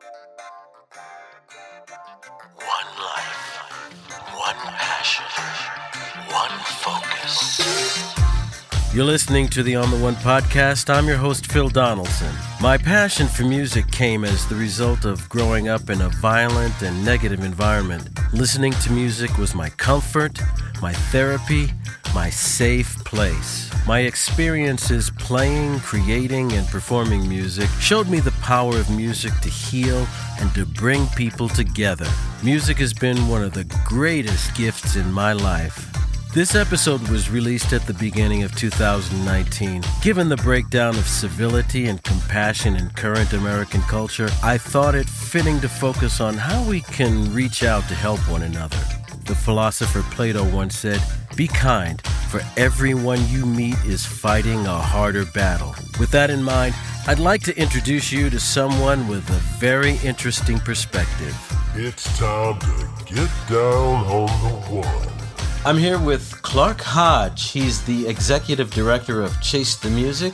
One life, one passion, one focus. You're listening to the On the One podcast. I'm your host, Phil Donaldson. My passion for music came as the result of growing up in a violent and negative environment. Listening to music was my comfort, my therapy, my safe place. My experiences playing, creating, and performing music showed me the power of music to heal and to bring people together. Music has been one of the greatest gifts in my life. This episode was released at the beginning of 2019. Given the breakdown of civility and compassion in current American culture, I thought it fitting to focus on how we can reach out to help one another. The philosopher Plato once said, "Be kind, for everyone you meet is fighting a harder battle." With that in mind, I'd like to introduce you to someone with a very interesting perspective. It's time to get down on the one. I'm here with Clark Hodge. He's the executive director of Chase the Music.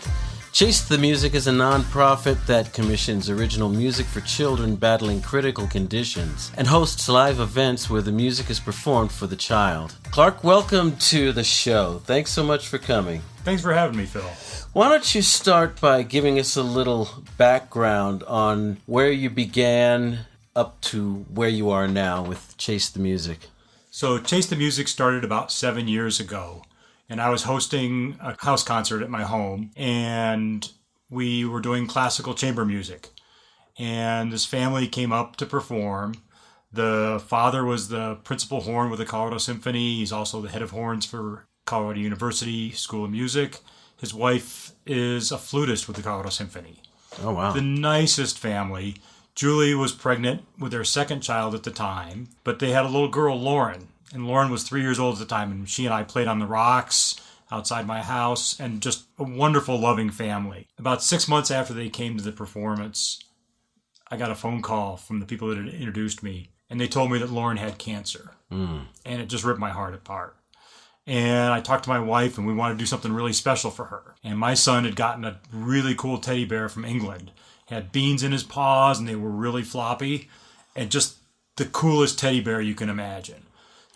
Chase the Music is a nonprofit that commissions original music for children battling critical conditions and hosts live events where the music is performed for the child. Clark, welcome to the show. Thanks so much for coming. Thanks for having me, Phil. Why don't you start by giving us a little background on where you began up to where you are now with Chase the Music? So Chase the Music started about 7 years ago, and I was hosting a house concert at my home, and we were doing classical chamber music. And this family came up to perform. The father was the principal horn with the Colorado Symphony. He's also the head of horns for Colorado University School of Music. His wife is a flutist with the Colorado Symphony. Oh, wow. The nicest family. Julie was pregnant with their second child at the time, but they had a little girl, Lauren. And Lauren was 3 years old at the time, and she and I played on the rocks outside my house, and just a wonderful, loving family. About 6 months after they came to the performance, I got a phone call from the people that had introduced me, and they told me that Lauren had cancer. And it just ripped my heart apart. And I talked to my wife, and we wanted to do something really special for her. And my son had gotten a really cool teddy bear from England. Had beans in his paws, and they were really floppy, and just the coolest teddy bear you can imagine.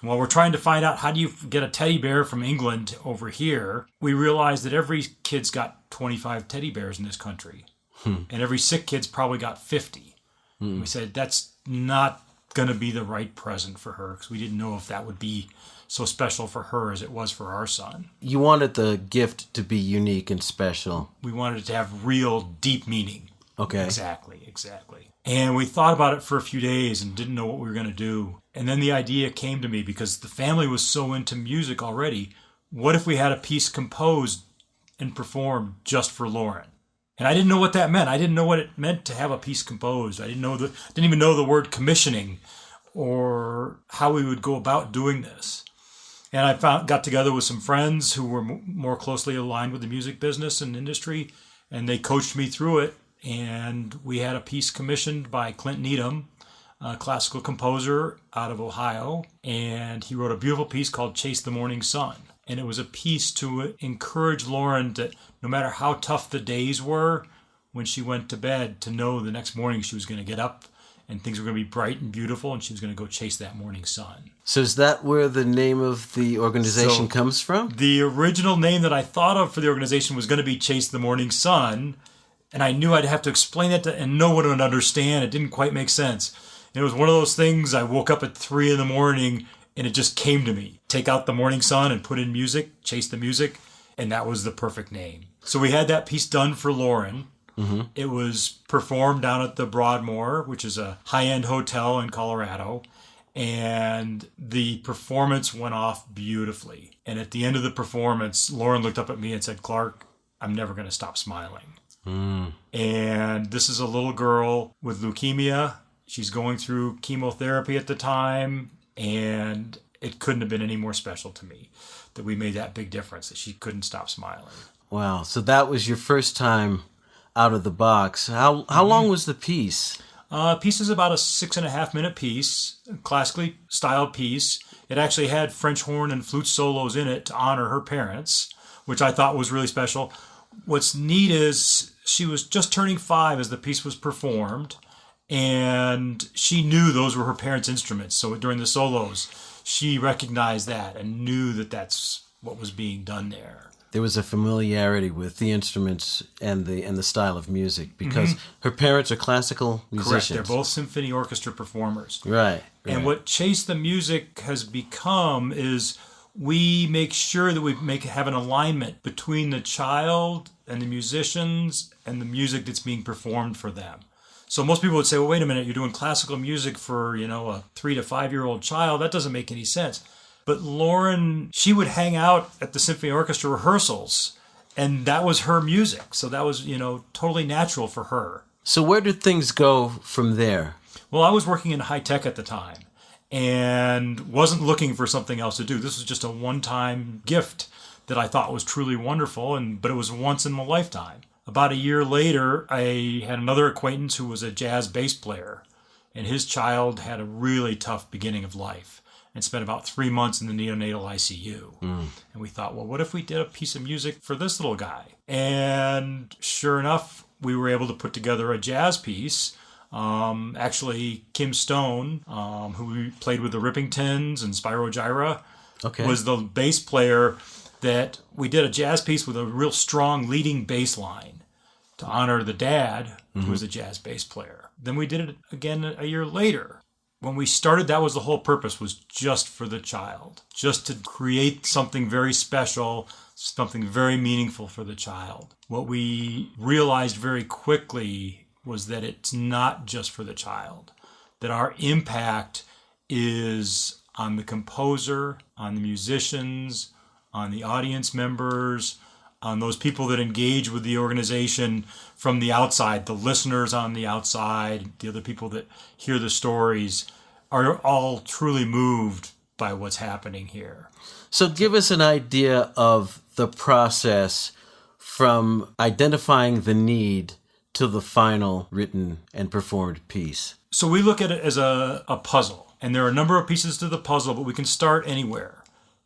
And while we're trying to find out how do you get a teddy bear from England over here, we realized that every kid's got 25 teddy bears in this country. And every sick kid's probably got 50. We said, that's not going to be the right present for her, because we didn't know if that would be so special for her as it was for our son. You wanted the gift to be unique and special. We wanted it to have real, deep meaning. Okay. Exactly. And we thought about it for a few days and didn't know what we were going to do. And then the idea came to me, because the family was so into music already. What if we had a piece composed and performed just for Lauren? And I didn't know what that meant. I didn't know what it meant to have a piece composed. I didn't even know the word commissioning or how we would go about doing this. And I got together with some friends who were more closely aligned with the music business and industry, and they coached me through it. And we had a piece commissioned by Clint Needham, a classical composer out of Ohio, and he wrote a beautiful piece called Chase the Morning Sun. And it was a piece to encourage Lauren that no matter how tough the days were, when she went to bed, to know the next morning she was going to get up and things were going to be bright and beautiful, and she was going to go chase that morning sun. So is that where the name of the organization comes from? The original name that I thought of for the organization was going to be Chase the Morning Sun, and I knew I'd have to explain it and no one would understand. It didn't quite make sense. It was one of those things, I woke up at 3 a.m. and it just came to me. Take out the morning sun and put in music, Chase the Music, and that was the perfect name. So we had that piece done for Lauren. It was performed down at the Broadmoor, which is a high-end hotel in Colorado, and the performance went off beautifully. And at the end of the performance, Lauren looked up at me and said, "Clark, I'm never going to stop smiling." And this is a little girl with leukemia. She's going through chemotherapy at the time, and it couldn't have been any more special to me that we made that big difference, that she couldn't stop smiling. Wow. So that was your first time out of the box. How long was the piece? Piece is about a 6.5 minute piece, a classically styled piece. It actually had French horn and flute solos in it to honor her parents, which I thought was really special. What's neat is she was just turning 5 as the piece was performed, And she knew those were her parents' instruments. So during the solos, she recognized that and knew that that's what was being done there. There was a familiarity with the instruments and the style of music because her parents are classical musicians. Correct. They're both symphony orchestra performers. Right. And what Chase the Music has become is we make sure that we have an alignment between the child and the musicians and the music that's being performed for them. So most people would say, well, wait a minute, you're doing classical music for, a 3 to 5 year old child. That doesn't make any sense. But Lauren, she would hang out at the symphony orchestra rehearsals, and that was her music. So that was, totally natural for her. So where did things go from there? Well, I was working in high tech at the time and wasn't looking for something else to do. This was just a one-time gift that I thought was truly wonderful, but it was once in a lifetime. About a year later, I had another acquaintance who was a jazz bass player, and his child had a really tough beginning of life and spent about 3 months in the neonatal ICU. And we thought, well, what if we did a piece of music for this little guy? And sure enough, we were able to put together a jazz piece. Actually, Kim Stone, who played with the Rippingtons and Spyro Gyra, was the bass player that we did a jazz piece with a real strong leading bass line to honor the dad, who was a jazz bass player. Then we did it again a year later. When we started, that was the whole purpose, was just for the child, just to create something very special, something very meaningful for the child. What we realized very quickly was that it's not just for the child, that our impact is on the composer, on the musicians, on the audience members, on those people that engage with the organization from the outside, the listeners on the outside, the other people that hear the stories, are all truly moved by what's happening here. So give us an idea of the process from identifying the need to the final written and performed piece. So we look at it as a puzzle, and there are a number of pieces to the puzzle, but we can start anywhere.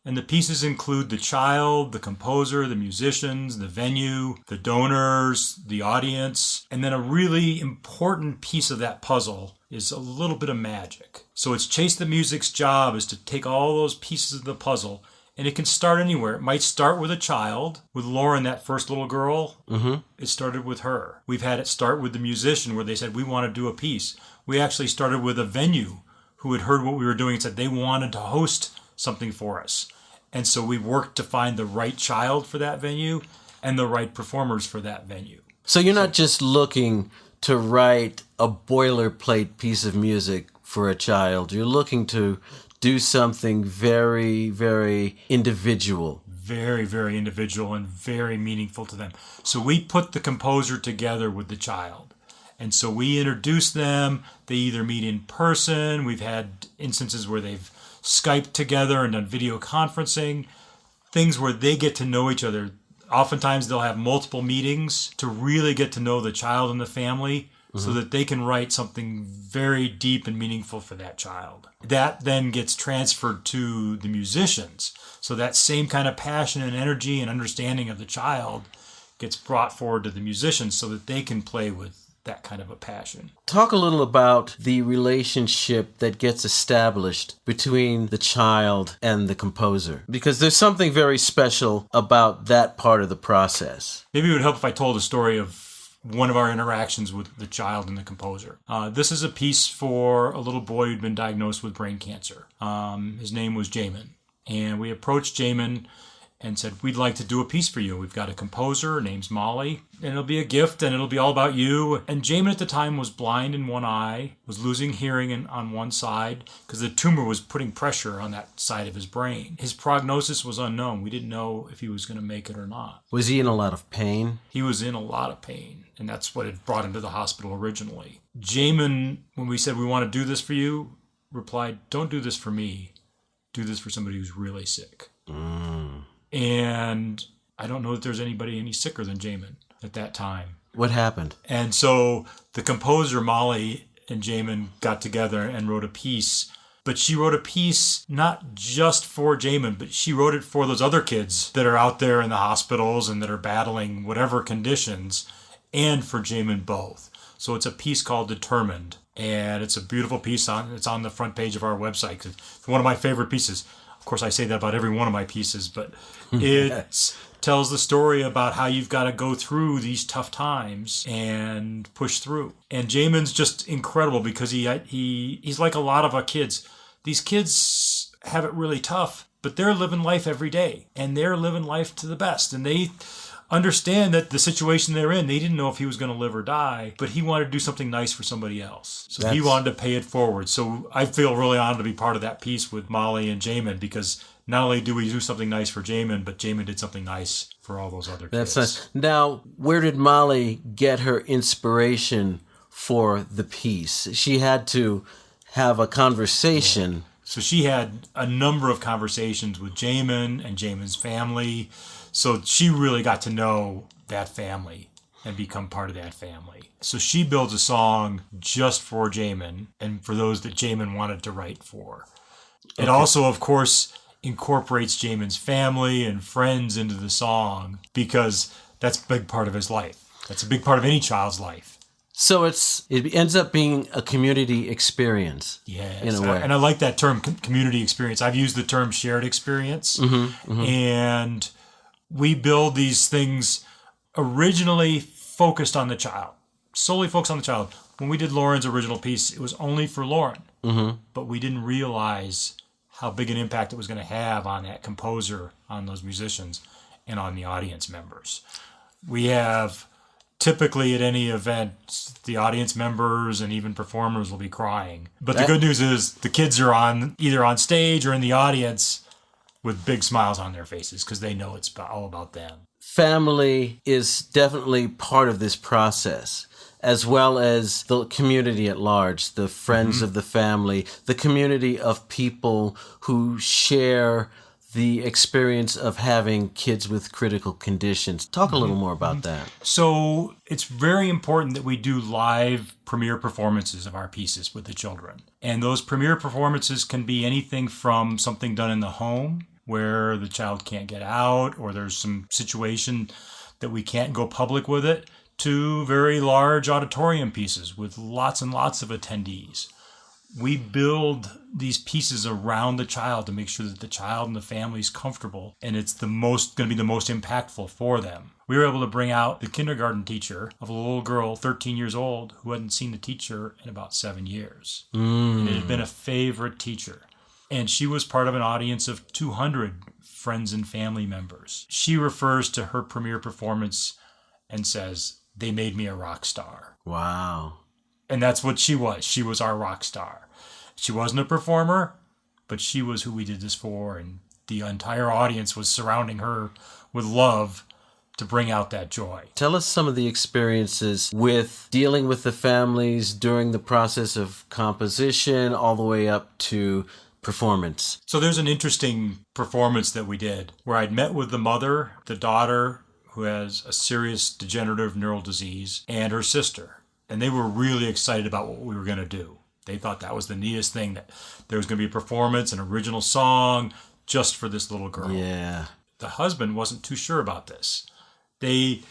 And the pieces include the child, the composer, the musicians, the venue, the donors, the audience. And then a really important piece of that puzzle is a little bit of magic. So it's Chase the Music's job is to take all those pieces of the puzzle, and it can start anywhere. It might start with a child, with Lauren, that first little girl. It started with her. We've had it start with the musician where they said, we want to do a piece. We actually started with a venue who had heard what we were doing and said they wanted to host something for us. And so we worked to find the right child for that venue and the right performers for that venue. So you're not just looking to write a boilerplate piece of music for a child. You're looking to do something very, very individual. Very, very individual and very meaningful to them. So we put the composer together with the child. And so we introduce them. They either meet in person. We've had instances where they've Skyped together and done video conferencing, things where they get to know each other. Oftentimes they'll have multiple meetings to really get to know the child and the family so that they can write something very deep and meaningful for that child. That then gets transferred to the musicians. So that same kind of passion and energy and understanding of the child gets brought forward to the musicians so that they can play with that kind of a passion. Talk a little about the relationship that gets established between the child and the composer, because there's something very special about that part of the process. Maybe it would help if I told a story of one of our interactions with the child and the composer. This is a piece for a little boy who'd been diagnosed with brain cancer. His name was Jamin, and we approached Jamin and said, we'd like to do a piece for you. We've got a composer, her name's Molly, and it'll be a gift, and it'll be all about you. And Jamin at the time was blind in one eye, was losing hearing on one side, because the tumor was putting pressure on that side of his brain. His prognosis was unknown. We didn't know if he was going to make it or not. Was he in a lot of pain? He was in a lot of pain, and that's what had brought him to the hospital originally. Jamin, when we said, we want to do this for you, replied, don't do this for me. Do this for somebody who's really sick. And I don't know that there's anybody any sicker than Jamin at that time. What happened? And so the composer, Molly, and Jamin got together and wrote a piece. But she wrote a piece not just for Jamin, but she wrote it for those other kids that are out there in the hospitals and that are battling whatever conditions, and for Jamin both. So it's a piece called Determined. And it's a beautiful piece. It's on the front page of our website. It's one of my favorite pieces. Of course, I say that about every one of my pieces, but it tells the story about how you've got to go through these tough times and push through. And Jamin's just incredible because he's like a lot of our kids. These kids have it really tough, but they're living life every day, and they're living life to the best. And they understand that the situation they're in, they didn't know if he was going to live or die, but he wanted to do something nice for somebody else. So he wanted to pay it forward. So I feel really honored to be part of that piece with Molly and Jamin, because not only do we do something nice for Jamin, but Jamin did something nice for all those other kids. That's nice. Now, where did Molly get her inspiration for the piece? She had to have a conversation. Yeah. So she had a number of conversations with Jamin and Jamin's family. So she really got to know that family and become part of that family. So she builds a song just for Jamin and for those that Jamin wanted to write for. It also, of course, incorporates Jamin's family and friends into the song because that's a big part of his life. That's a big part of any child's life. So it ends up being a community experience, in a way. And I like that term, community experience. I've used the term shared experience. And we build these things originally focused on the child, solely focused on the child. When we did Lauren's original piece, it was only for Lauren. But we didn't realize how big an impact it was going to have on that composer, on those musicians, and on the audience members. We have... Typically at any event, the audience members and even performers will be crying. But the good news is the kids are either on stage or in the audience with big smiles on their faces because they know it's all about them. Family is definitely part of this process, as well as the community at large, the friends of the family, the community of people who share the experience of having kids with critical conditions. Talk a little more about that. So it's very important that we do live premiere performances of our pieces with the children. And those premiere performances can be anything from something done in the home where the child can't get out or there's some situation that we can't go public with it, to very large auditorium pieces with lots and lots of attendees. We build these pieces around the child to make sure that the child and the family is comfortable, and it's going to be the most impactful for them. We were able to bring out the kindergarten teacher of a little girl, 13 years old, who hadn't seen the teacher in about 7 years. And it had been a favorite teacher. And she was part of an audience of 200 friends and family members. She refers to her premiere performance and says, "They made me a rock star." Wow. And that's what she was. She was our rock star. She wasn't a performer, but she was who we did this for. And the entire audience was surrounding her with love to bring out that joy. Tell us some of the experiences with dealing with the families during the process of composition all the way up to performance. So there's an interesting performance that we did where I'd met with the mother, the daughter, who has a serious degenerative neural disease, and her sister. And they were really excited about what we were going to do. They thought that was the neatest thing, that there was going to be a performance, an original song, just for this little girl. Yeah. The husband wasn't too sure about this. They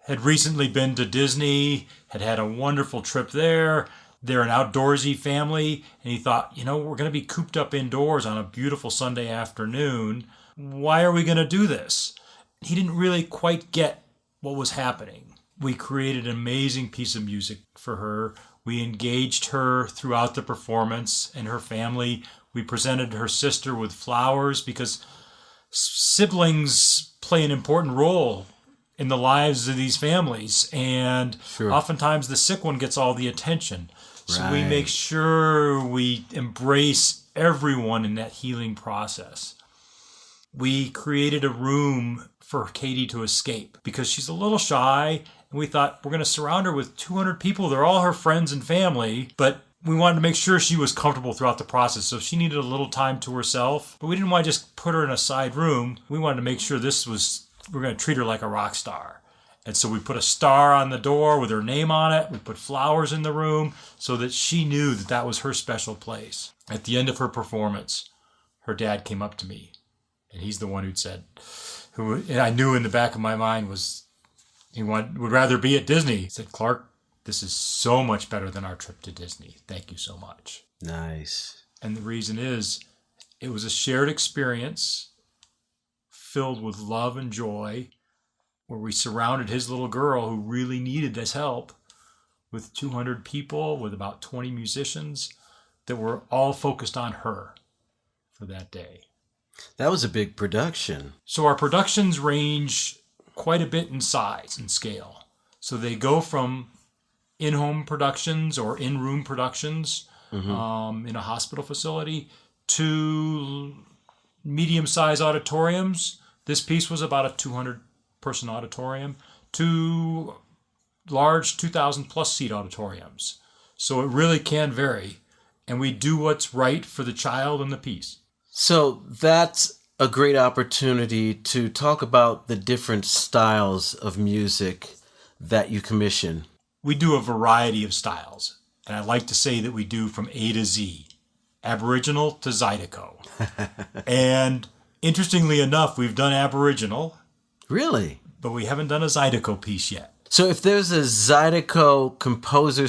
had recently been to Disney, had a wonderful trip there. They're an outdoorsy family. And he thought, we're going to be cooped up indoors on a beautiful Sunday afternoon. Why are we going to do this? He didn't really quite get what was happening. We created an amazing piece of music for her. We engaged her throughout the performance and her family. We presented her sister with flowers because siblings play an important role in the lives of these families. And oftentimes the sick one gets all the attention. So we make sure we embrace everyone in that healing process. We created a room for Katie to escape because she's a little shy. And we thought, we're going to surround her with 200 people. They're all her friends and family. But we wanted to make sure she was comfortable throughout the process. So she needed a little time to herself. But we didn't want to just put her in a side room. We wanted to make sure we're going to treat her like a rock star. And so we put a star on the door with her name on it. We put flowers in the room so that she knew that that was her special place. At the end of her performance, her dad came up to me. And he's the one who'd said, and I knew in the back of my mind was, he would rather be at Disney. He said, "Clark, this is so much better than our trip to Disney. Thank you so much. Nice. And the reason is, it was a shared experience filled with love and joy, where we surrounded his little girl who really needed this help with 200 people, with about 20 musicians that were all focused on her for that day. That was a big production. So our productions range quite a bit in size and scale. So they go from in-home productions or in-room productions in a hospital facility to medium-sized auditoriums. This piece was about a 200-person auditorium to large 2,000-plus seat auditoriums. So it really can vary. And we do what's right for the child and the piece. So that's a great opportunity to talk about the different styles of music that you commission. We do a variety of styles. And I like to say that we do from A to Z, Aboriginal to Zydeco. And interestingly enough, we've done Aboriginal. Really? But we haven't done a Zydeco piece yet. So if there's a Zydeco composer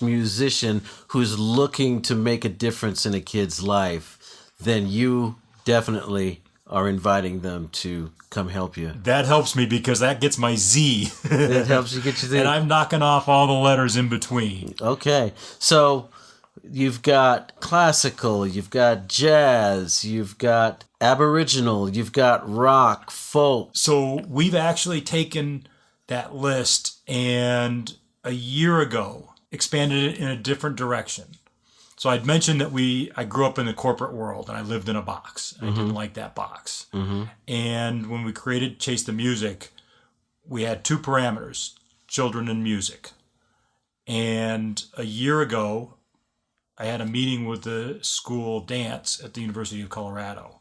/ musician who's looking to make a difference in a kid's life, then you definitely are inviting them to come help you. That helps me because that gets my Z. It helps you get your Z. And I'm knocking off all the letters in between. Okay. So you've got classical, you've got jazz, you've got Aboriginal, you've got rock, folk. So we've actually taken that list and a year ago expanded it in a different direction. So I'd mentioned that I grew up in the corporate world and I lived in a box. I didn't like that box. And when we created Chase the Music, we had two parameters, children and music. And a year ago, I had a meeting with the school dance at the University of Colorado.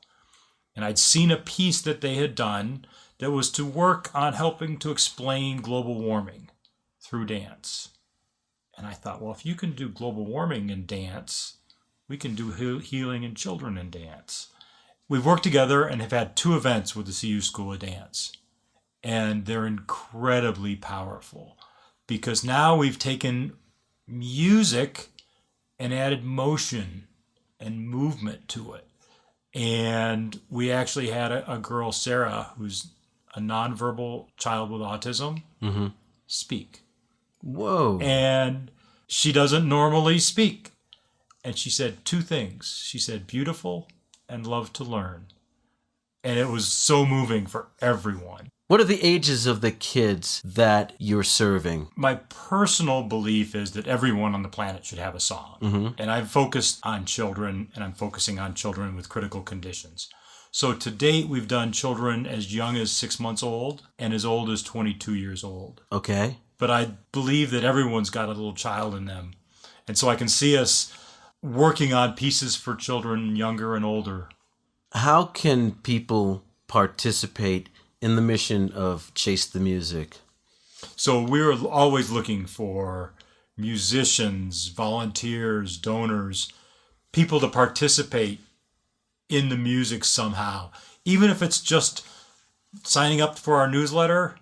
And I'd seen a piece that they had done that was to work on helping to explain global warming through dance. And I thought, well, if you can do global warming in dance, we can do healing in children in dance. We've worked together and have had 2 events with the CU School of Dance. And they're incredibly powerful because now we've taken music and added motion and movement to it. And we actually had a girl, Sarah, who's a nonverbal child with autism, speak. Whoa. And she doesn't normally speak. And she said 2 things. She said beautiful and love to learn. And it was so moving for everyone. What are the ages of the kids that you're serving? My personal belief is that everyone on the planet should have a song. And I've focused on children, and I'm focusing on children with critical conditions. So to date, we've done children as young as 6 months old and as old as 22 years old. Okay. But I believe that everyone's got a little child in them. And so I can see us working on pieces for children younger and older. How can people participate in the mission of Chase the Music? So we're always looking for musicians, volunteers, donors, people to participate in the music somehow. Even if it's just signing up for our newsletter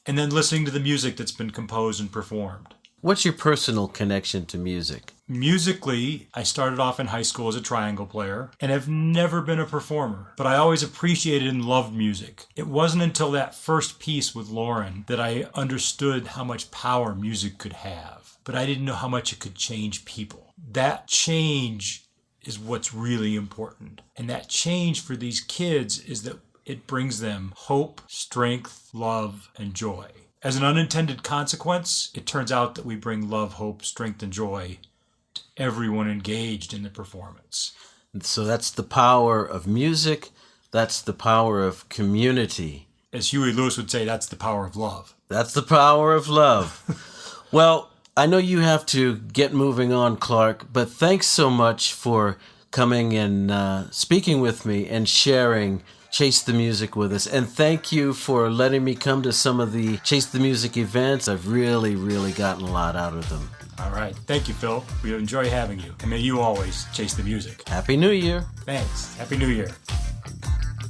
and then listening to the music that's been composed and performed. What's your personal connection to music? Musically, I started off in high school as a triangle player and have never been a performer, but I always appreciated and loved music. It wasn't until that first piece with Lauren that I understood how much power music could have, but I didn't know how much it could change people. That change is what's really important. And that change for these kids is that it brings them hope, strength, love, and joy. As an unintended consequence, it turns out that we bring love, hope, strength, and joy to everyone engaged in the performance. So that's the power of music. That's the power of community. As Huey Lewis would say, that's the power of love. That's the power of love. Well, I know you have to get moving on, Clark, but thanks so much for coming and speaking with me and sharing Chase the Music with us. And thank you for letting me come to some of the Chase the Music events. I've really, really gotten a lot out of them. All right. Thank you, Phil. We enjoy having you. And may you always chase the music. Happy New Year. Thanks. Happy New Year.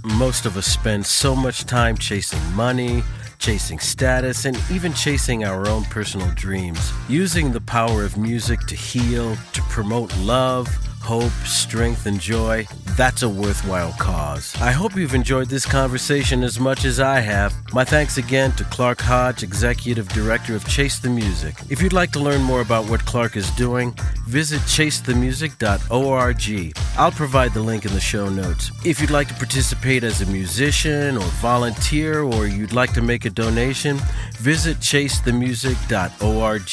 Most of us spend so much time chasing money, chasing status, and even chasing our own personal dreams. Using the power of music to heal, to promote love, hope, strength, and joy, that's a worthwhile cause. I hope you've enjoyed this conversation as much as I have. My thanks again to Clark Hodge, Executive Director of Chase the Music. If you'd like to learn more about what Clark is doing, visit chasethemusic.org. I'll provide the link in the show notes. If you'd like to participate as a musician or volunteer, or you'd like to make a donation, visit chasethemusic.org.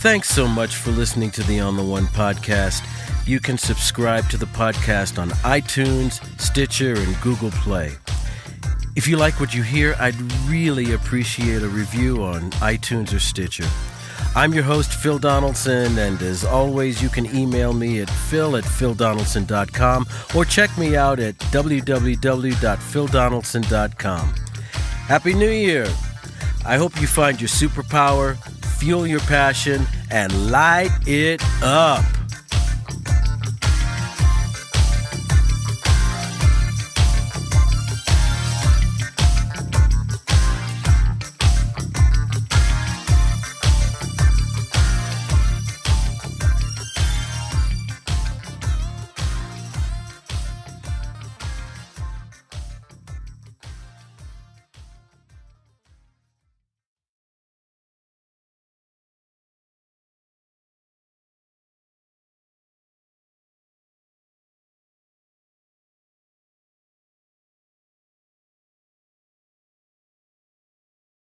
Thanks so much for listening to the On the One podcast. You can subscribe to the podcast on iTunes, Stitcher, and Google Play. If you like what you hear, I'd really appreciate a review on iTunes or Stitcher. I'm your host, Phil Donaldson, and as always, you can email me at phil@phildonaldson.com or check me out at www.phildonaldson.com. Happy New Year! I hope you find your superpower, fuel your passion, and light it up.